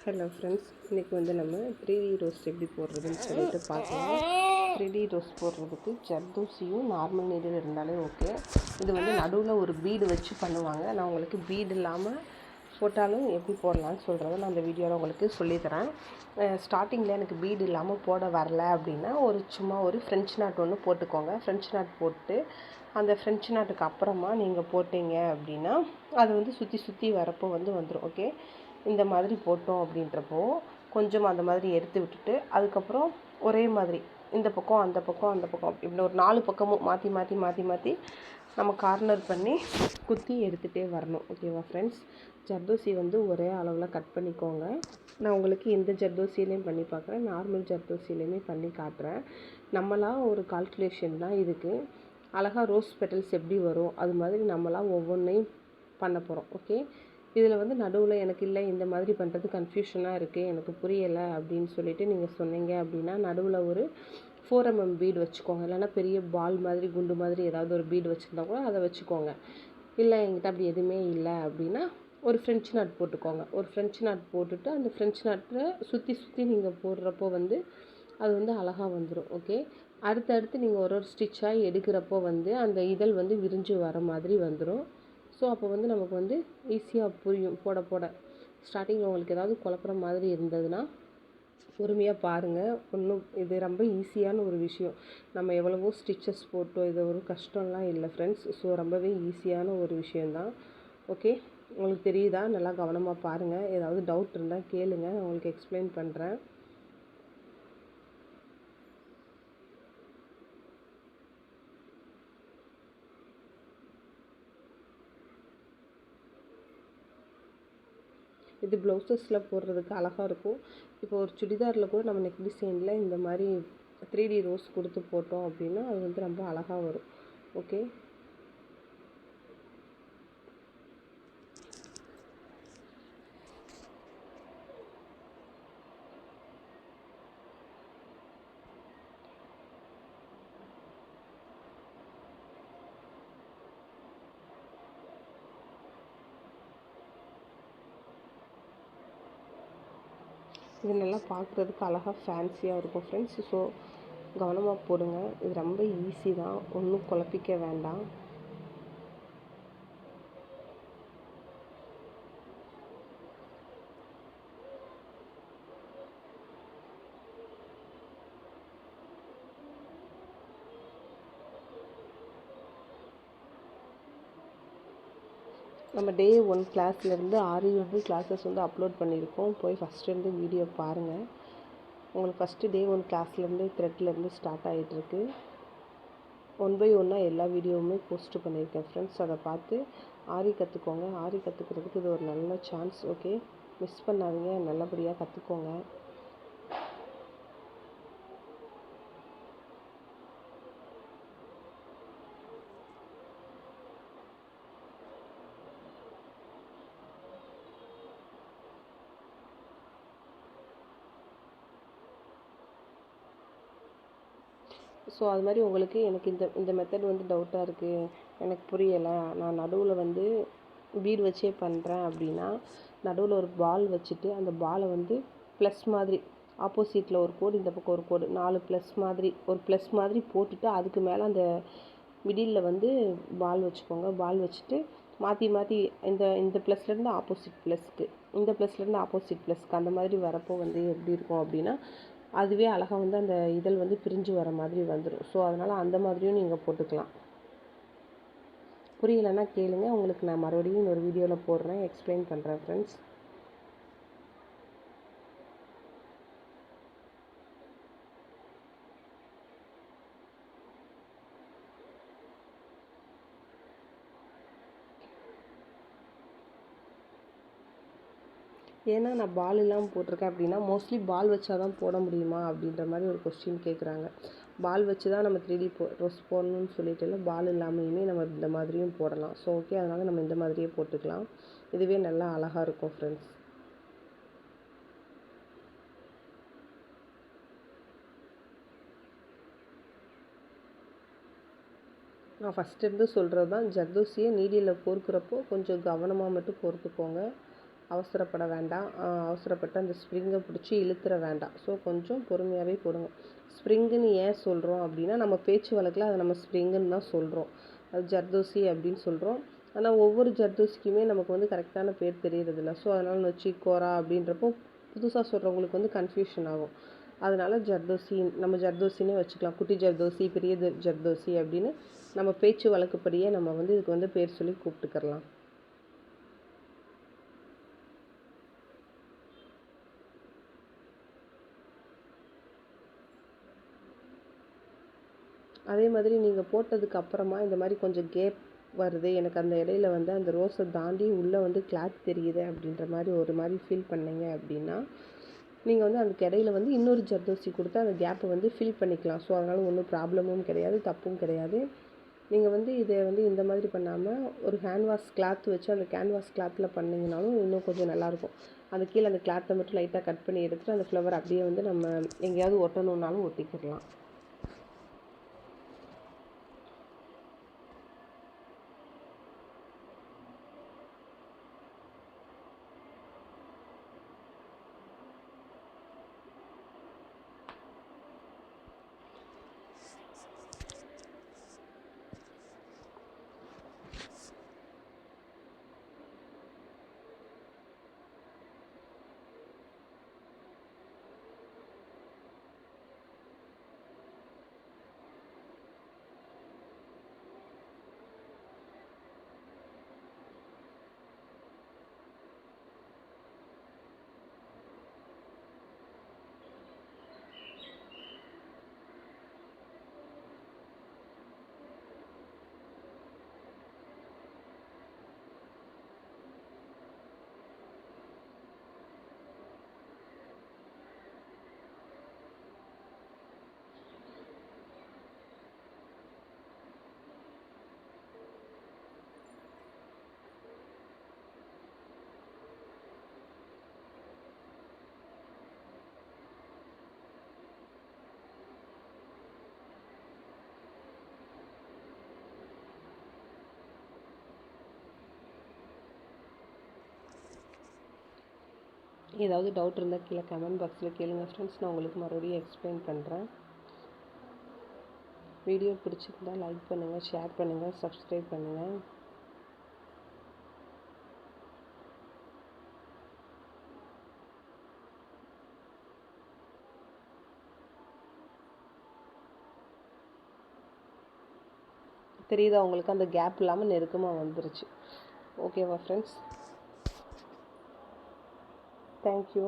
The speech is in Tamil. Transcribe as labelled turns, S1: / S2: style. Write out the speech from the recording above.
S1: ஹலோ ஃப்ரெண்ட்ஸ், இன்றைக்கி நம்ம 3D ரோஸ்ட் எப்படி போடுறதுன்னு சொல்லிட்டு பார்க்கலாம். 3D ரோஸ்ட் போடுறதுக்கு ஜர்தோசியும் நார்மல் நீடில் இருந்தாலே ஓகே. இது நடுவில் ஒரு பீடு வச்சு பண்ணுவாங்க. நான் உங்களுக்கு பீடு இல்லாமல் போட்டாலும் எப்படி போடலான்னு சொல்கிறத நான் அந்த வீடியோவில் உங்களுக்கு சொல்லித்தரேன். ஸ்டார்டிங்கில் எனக்கு பீடு இல்லாமல் போட வரல அப்படின்னா சும்மா ஒரு ஃப்ரெஞ்ச் நாட் ஒன்று போட்டுக்கோங்க. ஃப்ரெஞ்ச் நாட் போட்டு அந்த ஃப்ரெஞ்ச் நாட்டுக்கு அப்புறமா நீங்கள் போட்டிங்க அப்படின்னா அது சுற்றி சுற்றி வரப்போ வந்துடும். ஓகே, இந்த மாதிரி போட்டோம் அப்படின்றப்போ கொஞ்சம் அந்த மாதிரி எடுத்து விட்டுட்டு அதுக்கப்புறம் ஒரே மாதிரி இந்த பக்கம் அந்த பக்கம் அந்த பக்கம் இப்படி ஒரு 4 பக்கமும் மாற்றி மாற்றி மாற்றி மாற்றி நம்ம கார்னர் பண்ணி குத்தி எடுத்துகிட்டே வரணும். ஓகேவா ஃப்ரெண்ட்ஸ்? ஜர்தோசி ஒரே அளவில் கட் பண்ணிக்கோங்க. நான் உங்களுக்கு இந்த ஜர்தோசிலையும் பண்ணி பார்க்குறேன், நார்மல் ஜர்தோசிலையுமே பண்ணி காட்டுறேன். நம்மளாம் ஒரு கால்குலேஷன் தான் இதுக்கு. அழகாக ரோஸ் பெட்டல்ஸ் எப்படி வரும் அது மாதிரி நம்மளாம் ஒவ்வொன்றையும் பண்ண போகிறோம். ஓகே, இதில் நடுவில் எனக்கு இல்லை இந்த மாதிரி பண்ணுறது கன்ஃபியூஷனாக இருக்குது, எனக்கு புரியலை அப்படின்னு சொல்லிட்டு நீங்கள் சொன்னீங்க அப்படின்னா நடுவில் ஒரு 4mm பீடு வச்சுக்கோங்க. இல்லைனா பெரிய பால் மாதிரி குண்டு மாதிரி ஏதாவது ஒரு பீடு வச்சுருந்தா கூட அதை வச்சுக்கோங்க. இல்லை என்கிட்ட அப்படி எதுவுமே இல்லை அப்படின்னா ஒரு ஃப்ரெஞ்ச் நாட் போட்டுக்கோங்க. ஒரு ஃப்ரெஞ்ச் நாட் போட்டுட்டு அந்த ஃப்ரெஞ்ச் நாட்டில் சுற்றி சுற்றி நீங்கள் போடுறப்போ அது அழகாக வந்துடும். ஓகே, அடுத்தடுத்து நீங்கள் ஒரு ஸ்டிச்சாக எடுக்கிறப்போ அந்த இதழ் விரிஞ்சு வர மாதிரி வந்துடும். ஸோ அப்போ நமக்கு ஈஸியாக புரியும் போட போட. ஸ்டார்டிங்கில் உங்களுக்கு ஏதாவது குழப்புற மாதிரி இருந்ததுன்னா பொறுமையாக பாருங்கள். இது ரொம்ப ஈஸியான ஒரு விஷயம். நம்ம எவ்வளவோ ஸ்டிச்சஸ் போட்டோம், இது ஒரு கஷ்டம்லாம் இல்லை ஃப்ரெண்ட்ஸ். ஸோ ரொம்பவே ஈஸியான ஒரு விஷயந்தான். ஓகே, உங்களுக்கு தெரியுதா? நல்லா கவனமாக பாருங்கள். ஏதாவது டவுட் இருந்தால் கேளுங்க, நான் உங்களுக்கு எக்ஸ்பிளைன் பண்ணுறேன். இது ப்ளவுசஸில் போடுறதுக்கு அழகாக இருக்கும். இப்போ ஒரு சுடிதாரில் கூட நம்ம நெக் டிசைனில் இந்த மாதிரி 3D ரோஸ் கொடுத்து போட்டோம் அப்படின்னா அது ரொம்ப அழகாக வரும். ஓகே, இது நல்லா பார்க்குறதுக்கு அழகாக ஃபேன்சியாக இருக்கும் ஃப்ரெண்ட்ஸ். ஸோ கவனமாக போடுங்க. இது ரொம்ப ஈஸி தான், ஒன்றும் குழப்பிக்க வேண்டாம். நம்ம டே 1 கிளாஸ்லேருந்து 6 கிளாஸஸ் அப்லோட் பண்ணியிருக்கோம். போய் ஃபஸ்ட்டு வீடியோ பாருங்கள். உங்களுக்கு ஃபஸ்ட்டு டே 1 கிளாஸ்லேருந்து த்ரெட்லேருந்து ஸ்டார்ட் ஆகிட்டுருக்கு. 1 by 1 எல்லா வீடியோவுமே போஸ்ட் பண்ணியிருக்கேன் ஃப்ரெண்ட்ஸ். அதை பார்த்து ஆரி கற்றுக்கோங்க. ஆரி கற்றுக்கிறதுக்கு இது ஒரு நல்ல சான்ஸ். ஓகே, மிஸ் பண்ணாதீங்க, நல்லபடியாக கற்றுக்கோங்க. ஸோ அது மாதிரி உங்களுக்கு எனக்கு இந்த மெத்தட் டவுட்டாக இருக்குது, எனக்கு புரியலை, நான் நடுவில் பீடு வச்சே பண்ணுறேன் அப்படின்னா நடுவில் ஒரு பால் வச்சுட்டு அந்த பாலை ப்ளஸ் மாதிரி ஆப்போசிட்டில் ஒரு கோடு, இந்த பக்கம் ஒரு கோடு, 4 ப்ளஸ் மாதிரி ஒரு ப்ளஸ் மாதிரி போட்டுட்டு அதுக்கு மேலே அந்த மிடில் பால் வச்சுக்கோங்க. பால் வச்சுட்டு மாற்றி மாற்றி இந்த ப்ளஸ்லேருந்து ஆப்போசிட் ப்ளஸ்க்கு, இந்த ப்ளஸ்லேருந்து ஆப்போசிட் ப்ளஸ்க்கு அந்த மாதிரி வரப்போ எப்படி இருக்கும் அப்படின்னா அதுவே அழகாக அந்த இதழ் பிரிஞ்சு வர மாதிரி வந்துடும். ஸோ அதனால் அந்த மாதிரியும் நீங்கள் போட்டுக்கலாம். புரியலைன்னா கேளுங்க, உங்களுக்கு நான் மறுபடியும் இன்னொரு வீடியோவில் போடுறேன், எக்ஸ்பிளைன் பண்ணுறேன் ஃப்ரெண்ட்ஸ். ஏன்னா நான் பால் இல்லாமல் போட்டிருக்கேன் அப்படின்னா மோஸ்ட்லி பால் வச்சா தான் போட முடியுமா அப்படின்ற மாதிரி ஒரு கொஸ்டின் கேட்குறாங்க. பால் வச்சு தான் நம்ம 3D ரோஸ் போடணும்னு சொல்லிட்டு இல்லை, பால் இல்லாமையுமே நம்ம இந்த மாதிரியும் போடலாம். ஸோ ஓகே, அதனால் நம்ம இந்த மாதிரியே போட்டுக்கலாம். இதுவே நல்லா அழகாக இருக்கும் ஃப்ரெண்ட்ஸ். நான் ஃபஸ்ட்டு சொல்கிறது தான், ஜர்தோசியை நீடியில் கோர்க்குறப்போ கொஞ்சம் கவனமாக மட்டும் கோர்த்துக்கோங்க. அவசரப்பட வேண்டாம். அவசரப்பட்டு அந்த ஸ்ப்ரிங்கை பிடிச்சி இழுத்துற வேண்டாம். ஸோ கொஞ்சம் பொறுமையாகவே போடுங்க. ஸ்ப்ரிங்குன்னு ஏன் சொல்கிறோம் அப்படின்னா, நம்ம பேச்சு வழக்கில் அதை நம்ம ஸ்ப்ரிங்குன்னு தான் சொல்கிறோம். அது ஜர்தோசி அப்படின்னு சொல்கிறோம். ஆனால் ஒவ்வொரு ஜர்தோசிக்குமே நமக்கு வந்து கரெக்டான பேர் தெரியறதில்ல. ஸோ அதனால் நொச்சி கோரா அப்படின்றப்போ புதுசாக சொல்கிறவங்களுக்கு வந்து கன்ஃபியூஷன் ஆகும். அதனால் ஜர்தோசி நம்ம ஜர்தோசினே வச்சுக்கலாம். குட்டி ஜர்தோசி, பெரிய ஜர்தோசி அப்படின்னு நம்ம பேச்சு வழக்குப்படியே நம்ம வந்து இதுக்கு வந்து பேர் சொல்லி கூப்பிட்டுக்கிறலாம். அதே மாதிரி நீங்கள் போட்டதுக்கு அப்புறமா இந்த மாதிரி கொஞ்சம் கேப் வருது, எனக்கு அந்த இடையில வந்து அந்த ரோஸை தாண்டி உள்ளே வந்து கிளாத் தெரியுது அப்படின்ற மாதிரி ஒரு மாதிரி ஃபீல் பண்ணீங்க அப்படின்னா, நீங்கள் வந்து அதுக்கு இடையில வந்து இன்னொரு ஜர்தோசி கொடுத்து அந்த கேப்பை வந்து ஃபில் பண்ணிக்கலாம். ஸோ அதனால் ஒன்றும் ப்ராப்ளமும் கிடையாது, தப்பும் கிடையாது. நீங்கள் வந்து இதை வந்து இந்த மாதிரி பண்ணாமல் ஒரு ஹேண்ட்வாஷ் கிளாத் வச்சு அந்த கேன்வாஸ் கிளாத்தில் பண்ணிங்கனாலும் இன்னும் கொஞ்சம் நல்லாயிருக்கும். அந்த கீழே அந்த கிளாத்தை மட்டும் லைட்டாக கட் பண்ணி எடுத்துகிட்டு அந்த ஃப்ளவர் அப்படியே வந்து நம்ம எங்கேயாவது ஒட்டணுன்னாலும் ஒட்டிக்கிடலாம். ஏதாவது டவுட் இருந்தால் கீழே கமெண்ட் பாக்ஸில் கேளுங்க ஃப்ரெண்ட்ஸ், நான் உங்களுக்கு மறுபடியும் எக்ஸ்பிளைன் பண்ணுறேன். வீடியோ பிடிச்சிருந்தால் லைக் பண்ணுங்கள், ஷேர் பண்ணுங்கள், சப்ஸ்கிரைப் பண்ணுங்கள். தெரியுதா உங்களுக்கு, அந்த கேப் இல்லாமல் நெருக்கமாக வந்துருச்சு. ஓகேவா ஃப்ரெண்ட்ஸ்? தேங்க்யூ.